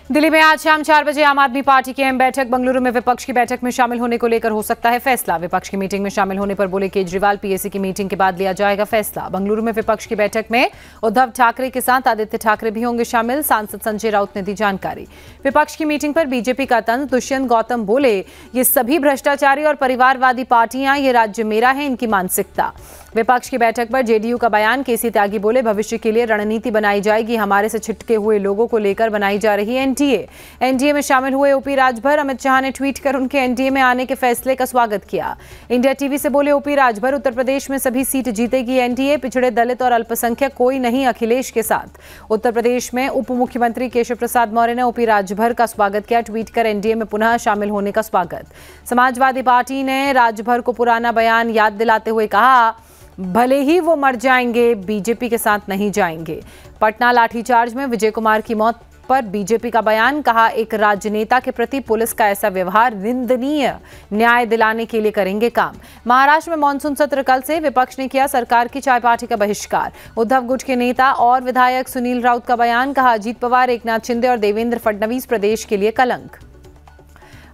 दिल्ली में आज शाम 4 बजे आम आदमी पार्टी की अहम बैठक। बंगलुरु में विपक्ष की बैठक में शामिल होने को लेकर हो सकता है फैसला। विपक्ष की मीटिंग में शामिल होने पर बोले केजरीवाल, पीएसी की मीटिंग के बाद लिया जाएगा फैसला। बंगलुरु में विपक्ष की बैठक में उद्धव ठाकरे के साथ आदित्य ठाकरे भी होंगे शामिल। सांसद संजय राउत ने दी जानकारी। विपक्ष की मीटिंग पर बीजेपी का तंज दुष्यंत गौतम बोले, ये सभी भ्रष्टाचारी और परिवारवादी पार्टियां, ये राज्य मेरा है, इनकी मानसिकता। विपक्ष की बैठक पर जेडीयू का बयान। केसी त्यागी बोले, भविष्य के लिए रणनीति बनाई जाएगी, हमारे से छिटके हुए लोगों को लेकर बनाई जा रही है एनडीए में शामिल हुए ओपी राजभर। अमित शाह ने ट्वीट कर उनके एनडीए में आने के फैसले का स्वागत किया। इंडिया टीवी से बोले ओपी राजभर, उत्तर प्रदेश में सभी सीट जीतेगी एनडीए, पिछड़े, दलित और अल्पसंख्यक कोई नहीं अखिलेश के साथ। उत्तर प्रदेश में उप मुख्यमंत्री केशव प्रसाद मौर्य ने ओपी राजभर का स्वागत किया। ट्वीट कर एनडीए में पुनः शामिल होने का स्वागत। समाजवादी पार्टी ने राजभर को पुराना बयान याद दिलाते हुए कहा, भले ही वो मर जाएंगे, बीजेपी के साथ नहीं जाएंगे। पटना लाठीचार्ज में विजय कुमार की मौत पर बीजेपी का बयान। कहा, एक राजनेता के प्रति पुलिस का ऐसा व्यवहार निंदनीय, न्याय दिलाने के लिए करेंगे काम। महाराष्ट्र में मानसून सत्र कल से। विपक्ष ने किया सरकार की चाय पार्टी का बहिष्कार। उद्धव गुट के नेता और विधायक सुनील राउत का बयान। कहा, अजीत पवार, एकनाथ शिंदे और देवेंद्र फडणवीस प्रदेश के लिए कलंक।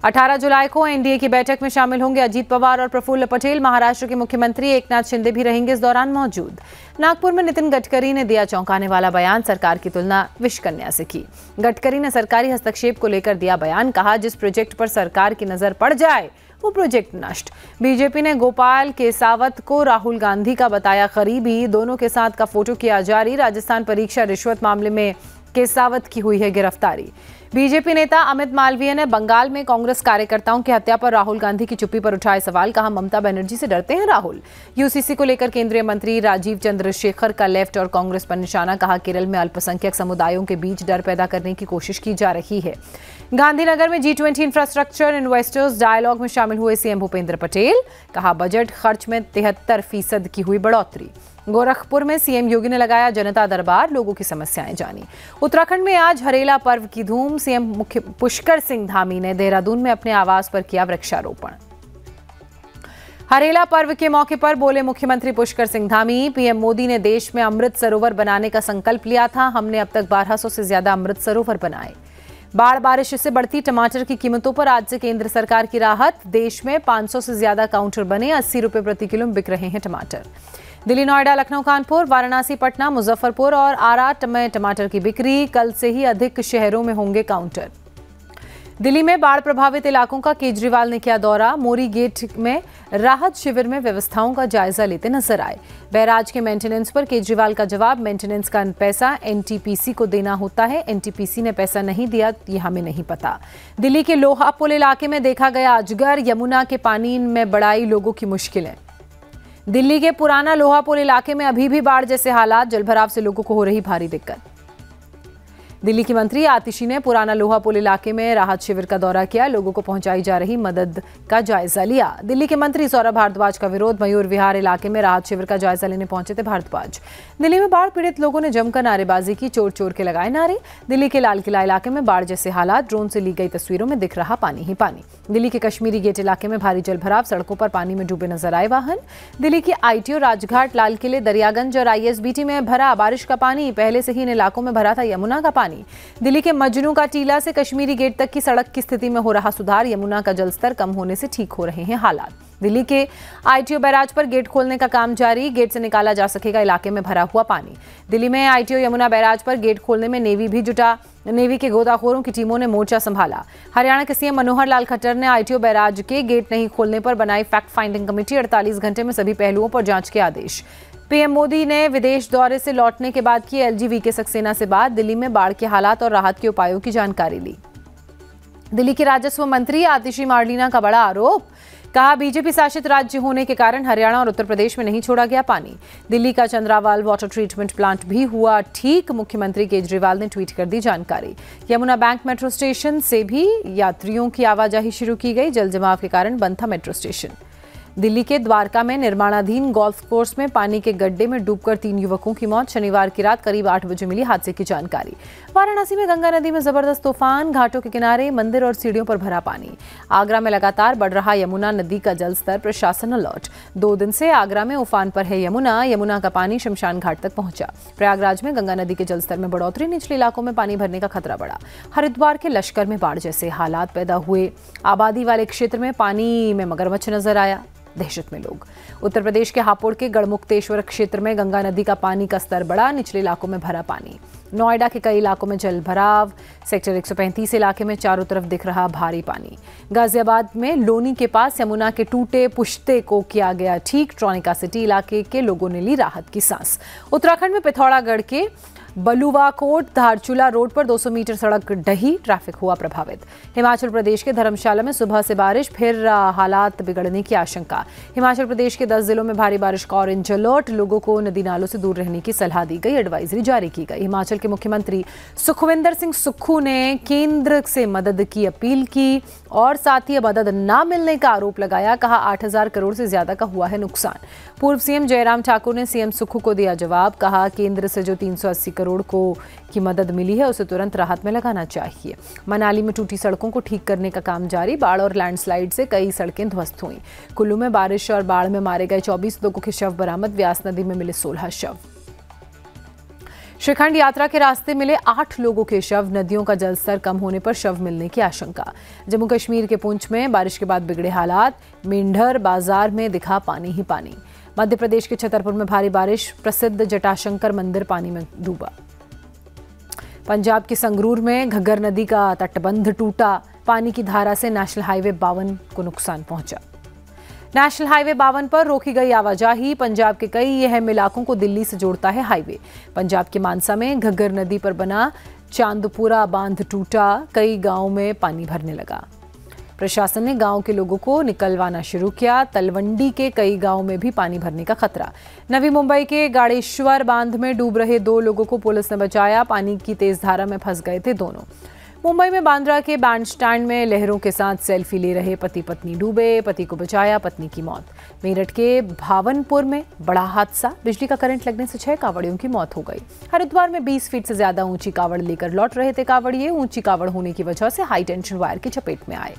18 जुलाई को एनडीए की बैठक में शामिल होंगे अजीत पवार और प्रफुल्ल पटेल। महाराष्ट्र के मुख्यमंत्री एकनाथ शिंदे भी रहेंगे इस दौरान मौजूद। नागपुर में नितिन गडकरी ने दिया चौंकाने वाला बयान। सरकार की तुलना विषकन्या से की। गडकरी ने सरकारी हस्तक्षेप को लेकर दिया बयान। कहा, जिस प्रोजेक्ट पर सरकार की नजर पड़ जाए वो प्रोजेक्ट नष्ट। बीजेपी ने गोपाल केसावत को राहुल गांधी का बताया करीबी। दोनों के साथ का फोटो किया जारी। राजस्थान परीक्षा रिश्वत मामले में केसावत की हुई है गिरफ्तारी। बीजेपी नेता अमित मालवीय ने बंगाल में कांग्रेस कार्यकर्ताओं की हत्या पर राहुल गांधी की चुप्पी पर उठाए सवाल। कहा, ममता बनर्जी से डरते हैं राहुल। यूसीसी को लेकर केंद्रीय मंत्री राजीव चंद्रशेखर का लेफ्ट और कांग्रेस पर निशाना। कहा, केरल में अल्पसंख्यक समुदायों के बीच डर पैदा करने की कोशिश की जा रही है। गांधीनगर में G20 इंफ्रास्ट्रक्चर इन्वेस्टर्स डायलॉग में शामिल हुए सीएम भूपेंद्र पटेल। कहा, बजट खर्च में 73% की हुई बढ़ोतरी। गोरखपुर में सीएम योगी ने लगाया जनता दरबार, लोगों की समस्याएं जानी। उत्तराखंड में आज हरेला पर्व की धूम। सीएम मुख्य पुष्कर सिंह धामी ने देहरादून में अपने आवास पर किया वृक्षारोपण। हरेला पर्व के मौके पर बोले मुख्यमंत्री पुष्कर सिंह धामी, पीएम मोदी ने देश में अमृत सरोवर बनाने का संकल्प लिया था। हमने अब तक 1200 से ज्यादा अमृत सरोवर बनाए। बाढ़ बारिश से बढ़ती टमाटर की कीमतों पर आज से केंद्र सरकार की राहत। देश में 500 से ज्यादा काउंटर बने। 80 रुपए प्रति किलो बिक रहे हैं टमाटर। दिल्ली, नोएडा, लखनऊ, कानपुर, वाराणसी, पटना, मुजफ्फरपुर और आरा में टमाटर की बिक्री। कल से ही अधिक शहरों में होंगे काउंटर। दिल्ली में बाढ़ प्रभावित इलाकों का केजरीवाल ने किया दौरा। मोरी गेट में राहत शिविर में व्यवस्थाओं का जायजा लेते नजर आए। बैराज के मेंटेनेंस पर केजरीवाल का जवाब, मेंटेनेंस का पैसा एनटीपीसी को देना होता है, एनटीपीसी ने पैसा नहीं दिया, ये हमें नहीं पता। दिल्ली के लोहा पुल इलाके में देखा गया अजगर। यमुना के पानी में बढ़ाई लोगों की मुश्किलें। दिल्ली के पुराना लोहा पुल इलाके में अभी भी बाढ़ जैसे हालात। जलभराव से लोगों को हो रही भारी दिक्कत। दिल्ली की मंत्री आतिशी ने पुराना लोहा पुल इलाके में राहत शिविर का दौरा किया। लोगों को पहुंचाई जा रही मदद का जायजा लिया। दिल्ली के मंत्री सौरभ भारद्वाज का विरोध। मयूर विहार इलाके में राहत शिविर का जायजा लेने पहुंचे थे भारद्वाज। दिल्ली में बाढ़ पीड़ित लोगों ने जमकर नारेबाजी की। चोर चोर के लगाए नारे। दिल्ली के लाल किला इलाके में बाढ़ जैसे हालात। ड्रोन से ली गई तस्वीरों में दिख रहा पानी ही पानी। दिल्ली के कश्मीरी गेट इलाके में भारी जलभराव। सड़कों पर पानी में डूबे नजर आए वाहन। दिल्ली की आईटीओ, राजघाट, लाल किले, दरियागंज और आईएसबीटी में भरा बारिश का पानी। पहले से ही इन इलाकों में भरा था यमुना का पानी। दिल्ली के मजनू का टीला से कश्मीरी गेट तक की सड़क की स्थिति में हो रहा सुधार। यमुना का जलस्तर कम होने से ठीक हो रहे हैं हालात। दिल्ली के आईटीओ बैराज पर गेट खोलने का काम जारी। गेट से निकाला जा सकेगा इलाके में भरा हुआ पानी। दिल्ली में आईटीओ यमुना बैराज पर गेट खोलने में नेवी भी जुटा। नेवी के गोताखोरों की टीमों ने मोर्चा संभाला। हरियाणा के सीएम मनोहर लाल खट्टर ने आईटीओ बैराज के गेट नहीं खोलने पर बनाई फैक्ट फाइंडिंग कमेटी। 48 घंटे में सभी पहलुओं पर जांच के आदेश। पीएम मोदी ने विदेश दौरे से लौटने के बाद की एलजी सक्सेना से बात। दिल्ली में बाढ़ के हालात और राहत के उपायों की जानकारी ली। दिल्ली की राजस्व मंत्री आतिशी मार्लिना का बड़ा आरोप। कहा, बीजेपी शासित राज्य होने के कारण हरियाणा और उत्तर प्रदेश में नहीं छोड़ा गया पानी। दिल्ली का चंद्रावाल वाटर ट्रीटमेंट प्लांट भी हुआ ठीक। मुख्यमंत्री केजरीवाल ने ट्वीट कर दी जानकारी। यमुना बैंक मेट्रो स्टेशन से भी यात्रियों की आवाजाही शुरू की गई। जल जमाव के कारण बंद था मेट्रो स्टेशन। दिल्ली के द्वारका में निर्माणाधीन गोल्फ कोर्स में पानी के गड्ढे में डूबकर 3 युवकों की मौत। शनिवार की रात करीब 8 बजे मिली हादसे की जानकारी। वाराणसी में गंगा नदी में जबरदस्त तूफान, घाटों के किनारे मंदिर और सीढ़ियों पर भरा पानी। आगरा में लगातार बढ़ रहा यमुना नदी का जलस्तर, प्रशासन अलर्ट। 2 दिन से आगरा में उफान पर है यमुना का पानी शमशान घाट तक पहुंचा। प्रयागराज में गंगा नदी के जलस्तर में बढ़ोतरी, निचले इलाकों में पानी भरने का खतरा बढ़ा। हरिद्वार के लश्कर में बाढ़ जैसे हालात पैदा हुए। आबादी वाले क्षेत्र में पानी में मगरमच्छ नजर आया, दहशत में लोग। उत्तर प्रदेश के हापुड़ के गढ़मुक्तेश्वर क्षेत्र में गंगा नदी का पानी का स्तर बढ़ा, निचले इलाकों में भरा पानी। नोएडा के कई इलाकों में जल भराव। सेक्टर 135 इलाके में चारों तरफ दिख रहा भारी पानी। गाजियाबाद में लोनी के पास यमुना के टूटे पुश्ते को किया गया ठीक। ट्रॉनिका सिटी इलाके के लोगों ने ली राहत की सांस। उत्तराखंड में पिथौरागढ़ के बलुवाकोट धारचूला रोड पर 200 मीटर सड़क ढही, ट्रैफिक हुआ प्रभावित। हिमाचल प्रदेश के धर्मशाला में सुबह से बारिश, फिर हालात बिगड़ने की आशंका। हिमाचल प्रदेश के 10 जिलों में भारी बारिश का ऑरेंज अलर्ट। लोगों को नदी नालों से दूर रहने की सलाह दी गई, एडवाइजरी जारी की गई। हिमाचल के मुख्यमंत्री सुखविंदर सिंह सुक्खू ने केंद्र से मदद की अपील की और साथ ही मदद न मिलने का आरोप लगाया। कहा 8,000 करोड़ से ज्यादा का हुआ है नुकसान। पूर्व सीएम जयराम ठाकुर ने सीएम सुक्खू को दिया जवाब। कहा केंद्र से जो 380 करोड़ की मदद मिली है उसे तुरंत राहत में लगाना चाहिए। मनाली में टूटी सड़कों को ठीक करने का काम जारी। बाढ़ और लैंडस्लाइड से कई सड़कें ध्वस्त हुई। कुल्लू में बारिश और बाढ़ में मारे गए 24 लोगों के शव बरामद। व्यास नदी में मिले 16 शव। श्रीखंड यात्रा के रास्ते मिले 8 लोगों के शव। नदियों का जलस्तर कम होने पर शव मिलने की आशंका। जम्मू कश्मीर के पुंछ में बारिश के बाद बिगड़े हालात। मेंढर बाजार में दिखा पानी ही पानी। मध्य प्रदेश के छतरपुर में भारी बारिश, प्रसिद्ध जटाशंकर मंदिर पानी में डूबा। पंजाब के संगरूर में घग्गर नदी का तटबंध टूटा। पानी की धारा से नेशनल हाईवे 52 को नुकसान पहुंचा। नेशनल हाईवे 52 पर रोकी गई आवाजाही। पंजाब के कई अहम इलाकों को दिल्ली से जोड़ता है हाईवे। पंजाब के मानसा में घग्गर नदी पर बना चांदपुरा बांध टूटा। कई गांवों में पानी भरने लगा। प्रशासन ने गांव के लोगों को निकलवाना शुरू किया। तलवंडी के कई गांवों में भी पानी भरने का खतरा। नवी मुंबई के गाड़ेश्वर बांध में डूब रहे 2 लोगों को पुलिस ने बचाया। पानी की तेज धारा में फंस गए थे दोनों। मुंबई में बांद्रा के बैंडस्टैंड में लहरों के साथ सेल्फी ले रहे पति पत्नी डूबे। पति को बचाया, पत्नी की मौत। मेरठ के भावनपुर में बड़ा हादसा, बिजली का करंट लगने से 6 कांवड़ियों की मौत हो गई। हरिद्वार में 20 फीट से ज्यादा ऊंची कांवड़ लेकर लौट रहे थे कांवड़िए। ऊंची कांवड़ होने की वजह से हाई टेंशन वायर की चपेट में आए।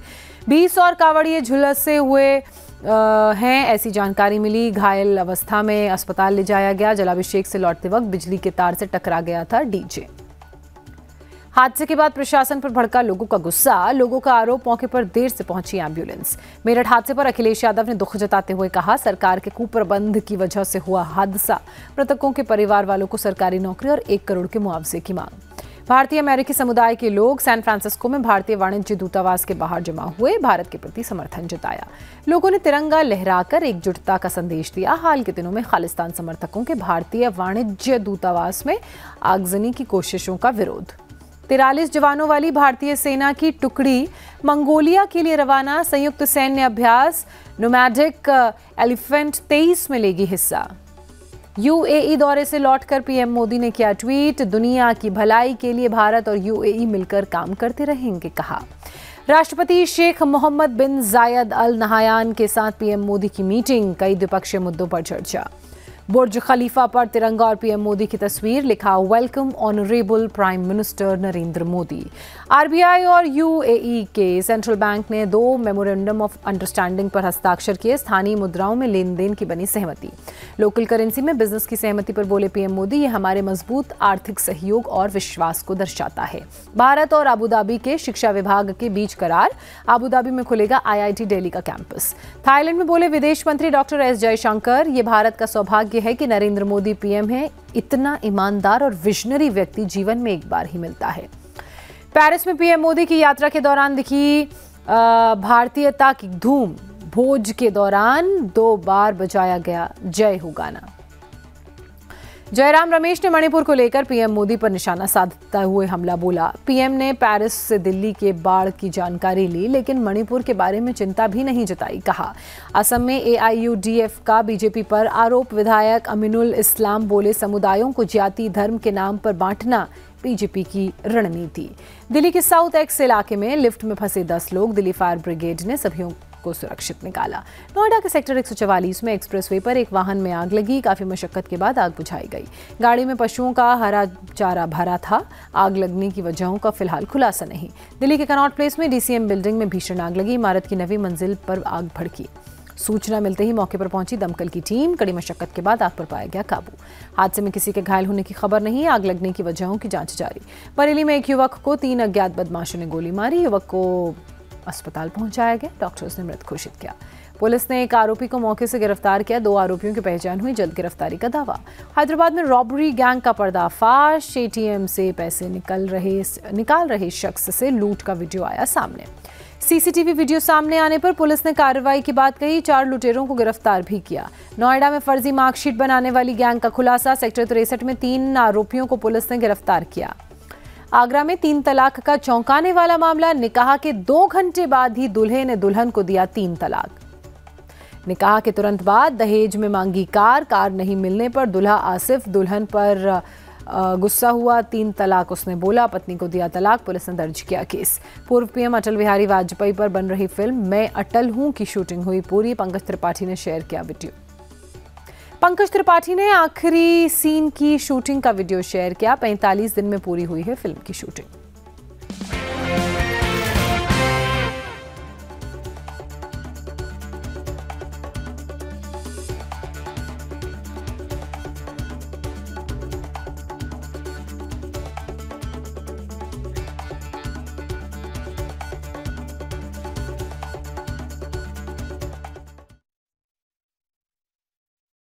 20 और कांवड़िए झुलसे हुए हैं, ऐसी जानकारी मिली। घायल अवस्था में अस्पताल ले जाया गया। जलाभिषेक से लौटते वक्त बिजली के तार से टकरा गया था डीजे। हादसे के बाद प्रशासन पर भड़का लोगों का गुस्सा। लोगों का आरोप, मौके पर देर से पहुंची एम्बुलेंस। मेरठ हादसे पर अखिलेश यादव ने दुख जताते हुए कहा सरकार के कुप्रबंध की वजह से हुआ हादसा। मृतकों के परिवार वालों को सरकारी नौकरी और 1 करोड़ के मुआवजे की मांग। भारतीय अमेरिकी समुदाय के लोग सैन फ्रांसिस्को में भारतीय वाणिज्य दूतावास के बाहर जमा हुए। भारत के प्रति समर्थन जताया। लोगों ने तिरंगा लहराकर एकजुटता का संदेश दिया। हाल के दिनों में खालिस्तान समर्थकों के भारतीय वाणिज्य दूतावास में आगजनी की कोशिशों का विरोध। 43 जवानों वाली भारतीय सेना की टुकड़ी मंगोलिया के लिए रवाना। संयुक्त सैन्य अभ्यास नोमैडिक एलिफेंट 23 में लेगी हिस्सा। यूएई दौरे से लौटकर पीएम मोदी ने किया ट्वीट, दुनिया की भलाई के लिए भारत और यूएई मिलकर काम करते रहेंगे, कहा। राष्ट्रपति शेख मोहम्मद बिन जायद अल नहायान के साथ पीएम मोदी की मीटिंग, कई द्विपक्षीय मुद्दों पर चर्चा। बुर्ज खलीफा पर तिरंगा और पीएम मोदी की तस्वीर, लिखा welcome honourable prime minister Narendra Modi. RBI और यूएई के सेंट्रल बैंक ने 2 मेमोरेंडम ऑफ अंडरस्टैंडिंग पर हस्ताक्षर किए। स्थानीय मुद्राओं में लेन देन की बनी सहमति। लोकल करेंसी में बिजनेस की सहमति पर बोले पीएम मोदी, ये हमारे मजबूत आर्थिक सहयोग और विश्वास को दर्शाता है। भारत और अबुधाबी के शिक्षा विभाग के बीच करार, अबुधाबी में खुलेगा आईआईटी दिल्ली का कैंपस। थाईलैंड में बोले विदेश मंत्री डॉक्टर एस जयशंकर, ये भारत का सौभाग्य है कि नरेंद्र मोदी पीएम है। इतना ईमानदार और विजनरी व्यक्ति जीवन में एक बार ही मिलता है। पेरिस में पीएम मोदी की यात्रा के दौरान दिखी भारतीयता की धूम। भोज के दौरान 2 बार बजाया गया जय हो गाना। जयराम रमेश ने मणिपुर को लेकर पीएम मोदी पर निशाना साधते हुए हमला बोला। पीएम ने पेरिस से दिल्ली के बाढ़ की जानकारी ली, लेकिन मणिपुर के बारे में चिंता भी नहीं जताई, कहा। असम में एआईयूडीएफ का बीजेपी पर आरोप। विधायक अमीनुल इस्लाम बोले समुदायों को जाति धर्म के नाम पर बांटना बीजेपी की रणनीति। दिल्ली के साउथ एक्स इलाके में लिफ्ट में फंसे 10 लोग। दिल्ली फायर ब्रिगेड ने सभी को सुरक्षित निकाला। नोएडा के सेक्टर 144 में एक्सप्रेसवे पर एक वाहन में आग लगी। काफी मशक्कत के बाद आग बुझाई गई। गाड़ी में पशुओं का हरा चारा भरा था। आग लगने की वजहों का फिलहाल खुलासा नहीं। दिल्ली के कनॉट प्लेस में डीसीएम बिल्डिंग में भीषण आग लगी। इमारत की 9वीं मंजिल पर आग भड़की। सूचना मिलते ही मौके पर पहुंची दमकल की टीम। कड़ी मशक्कत के बाद आग पर पाया गया काबू। हादसे में किसी के घायल होने की खबर नहीं। आग लगने की वजहों की जांच जारी। बरेली में एक युवक को 3 अज्ञात बदमाशों ने गोली मारी। युवक को अस्पताल पहुंचाया गया। डॉक्टर्स ने मृत घोषित किया। पुलिस ने एक आरोपी को मौके से गिरफ्तार किया। 2 आरोपियों की पहचान हुई। जल्द गिरफ्तारी का दावा। हैदराबाद में रॉबरी गैंग का पर्दाफाश। एटीएम से पैसे निकाल रहे शख्स से लूट का वीडियो आया सामने। सीसीटीवी वीडियो सामने आने पर पुलिस ने कार्रवाई की बात कही। 4 लुटेरों को गिरफ्तार भी किया। नोएडा में फर्जी मार्कशीट बनाने वाली गैंग का खुलासा। सेक्टर 63 में 3 आरोपियों को पुलिस ने गिरफ्तार किया। आगरा में 3 तलाक का चौंकाने वाला मामला। निकाह के 2 घंटे बाद ही दूल्हे ने दुल्हन को दिया 3 तलाक। निकाह के तुरंत बाद दहेज में मांगी कार नहीं मिलने पर दूल्हा आसिफ दुल्हन पर गुस्सा हुआ। 3 तलाक उसने बोला। पत्नी को दिया तलाक। पुलिस ने दर्ज किया केस। पूर्व पीएम अटल बिहारी वाजपेयी पर बन रही फिल्म मैं अटल हूं की शूटिंग हुई पूरी। पंकज त्रिपाठी ने शेयर किया वीडियो। पंकज त्रिपाठी ने आखिरी सीन की शूटिंग का वीडियो शेयर किया। 45 दिन में पूरी हुई है फिल्म की शूटिंग।